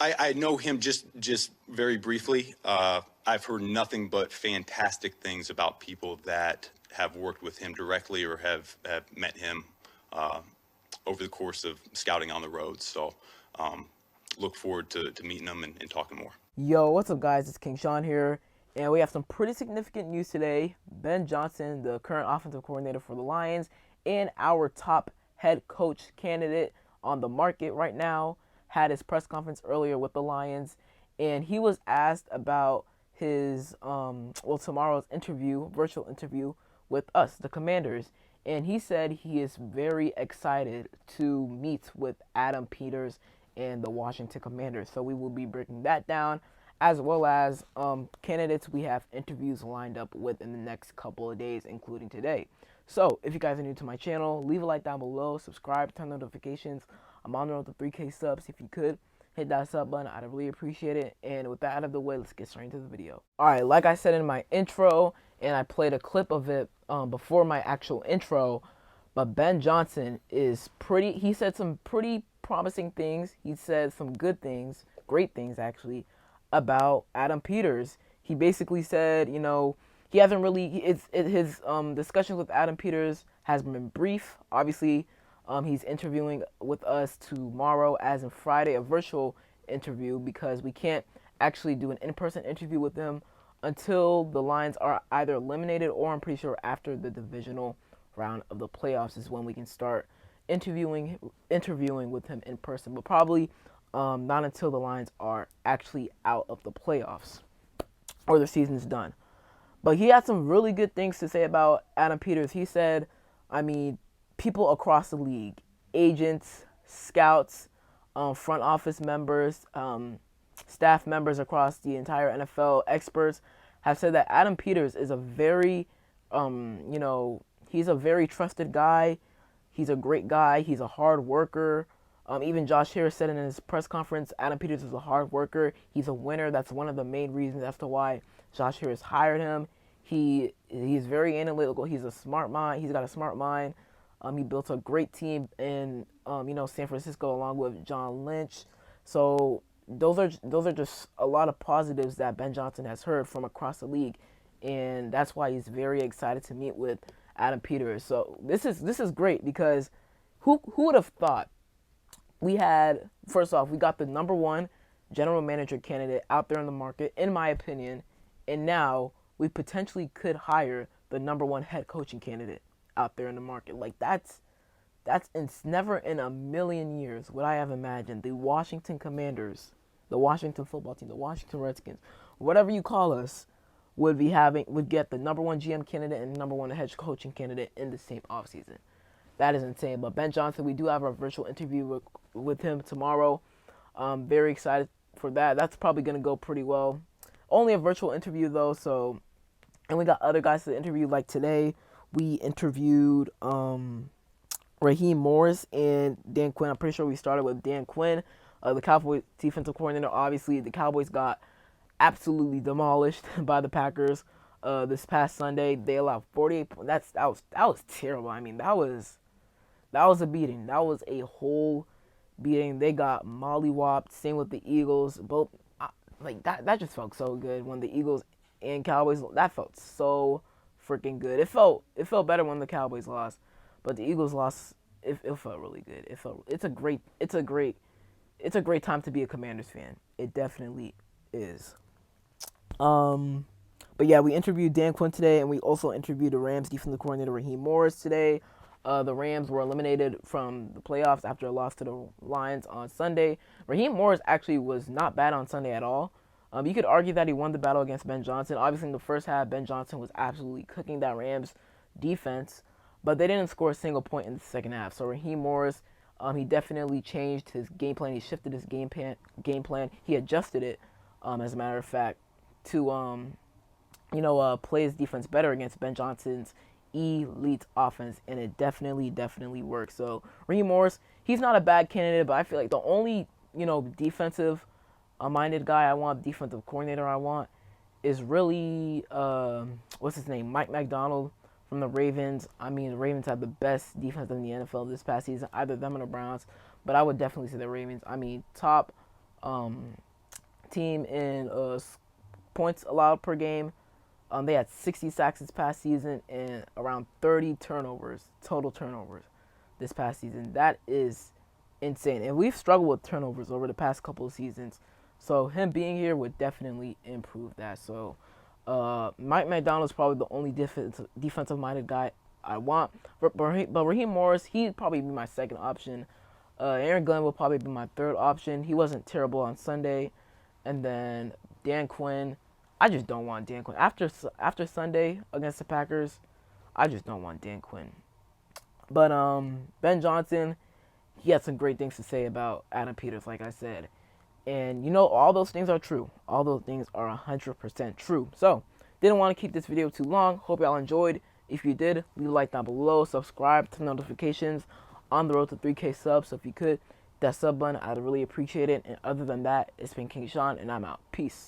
I know him just very briefly. I've heard nothing but fantastic things about people that have worked with him directly or have met him uh, over the course of scouting on the road. So look forward to meeting him and talking more. Yo, what's up, guys? It's King Sean here, and we have some pretty significant news today. Ben Johnson, the current offensive coordinator for the Lions, and our top head coach candidate on the market right now, had his press conference earlier with the Lions, and he was asked about his tomorrow's interview, virtual interview with us, the Commanders, and he said he is very excited to meet with Adam Peters and the Washington Commanders. So we will be breaking that down, as well as candidates we have interviews lined up with in the next couple of days, including today. So if you guys are new to my channel, leave a like down below, subscribe, turn notifications. I'm on the road to 3K subs. If you could hit that sub button, I'd really appreciate it. And with that out of the way, let's get straight into the video. All right, like I said in my intro, and I played a clip of it before my actual intro, but Ben Johnson is pretty, he said some pretty promising things. He said some good things, great things actually, about Adam Peters. He basically said, he hasn't really, his discussions with Adam Peters has been brief. Obviously, he's interviewing with us tomorrow, as in Friday, a virtual interview, because we can't actually do an in-person interview with him until the Lions are either eliminated, or I'm pretty sure after the divisional round of the playoffs is when we can start interviewing with him in person. But probably not until the Lions are actually out of the playoffs or the season's done. But he had some really good things to say about Adam Peters. He said, people across the league, agents, scouts, front office members, staff members across the entire NFL, experts, have said that Adam Peters is a very, he's a very trusted guy. He's a great guy. He's a hard worker. Even Josh Harris said in his press conference, Adam Peters is a hard worker. He's a winner. That's one of the main reasons as to why Josh Harris hired him. He's very analytical. He's a smart mind. He's got a smart mind. He built a great team in San Francisco along with John Lynch. So those are just a lot of positives that Ben Johnson has heard from across the league, and that's why he's very excited to meet with Adam Peters. So this is great, because who would have thought we had, first off, we got the number one general manager candidate out there in the market, in my opinion, and now we potentially could hire the number one head coaching candidate out there in the market. Like it's never in a million years would I have imagined the Washington Commanders, the Washington football team, the Washington Redskins, whatever you call us, would get the number one GM candidate and number one head coaching candidate in the same offseason. That is insane. But Ben Johnson, we do have a virtual interview with him tomorrow. Very excited for that. That's probably going to go pretty well. Only a virtual interview though, so, and we got other guys to interview. Like today, we interviewed Raheem Morris and Dan Quinn. I'm pretty sure we started with Dan Quinn, the Cowboys defensive coordinator. Obviously, the Cowboys got absolutely demolished by the Packers this past Sunday. They allowed 48 points. That was terrible. I mean, that was a beating. That was a whole beating. They got mollywopped. Same with the Eagles. Both that just felt so good when the Eagles and Cowboys. That felt so freaking good. It felt better when the Cowboys lost, but the Eagles lost. It felt really good. It's a great time to be a Commanders fan. It definitely is. But yeah, we interviewed Dan Quinn today, and we also interviewed the Rams defensive coordinator Raheem Morris today. The Rams were eliminated from the playoffs after a loss to the Lions on Sunday. Raheem Morris actually was not bad on Sunday at all. You could argue that he won the battle against Ben Johnson. Obviously, in the first half, Ben Johnson was absolutely cooking that Rams defense, but they didn't score a single point in the second half. So Raheem Morris, he definitely changed his game plan. He shifted his game plan. He adjusted it, as a matter of fact, to play his defense better against Ben Johnson's elite offense, and it definitely worked. So Raheem Morris, he's not a bad candidate, but I feel like the only defensive minded guy I want, defensive coordinator I want, is really what's his name, Mike McDonald from the Ravens. I mean, the Ravens had the best defense in the NFL this past season, either them or the Browns, but I would definitely say the Ravens. I mean, top team in points allowed per game. They had 60 sacks this past season and around 30 turnovers, total turnovers, this past season. That is insane. And we've struggled with turnovers over the past couple of seasons. So him being here would definitely improve that. So Mike McDonald's probably the only defensive-minded guy I want. But Raheem Morris, he'd probably be my second option. Aaron Glenn will probably be my third option. He wasn't terrible on Sunday. And then Dan Quinn. I just don't want Dan Quinn. After Sunday against the Packers, I just don't want Dan Quinn. But Ben Johnson, he had some great things to say about Adam Peters, like I said. And you know, all those things are true. All those things are 100% true. So, didn't want to keep this video too long. Hope y'all enjoyed. If you did, leave a like down below. Subscribe to notifications. On the road to 3K subs. So if you could, that sub button, I'd really appreciate it. And other than that, it's been King Sean, and I'm out. Peace.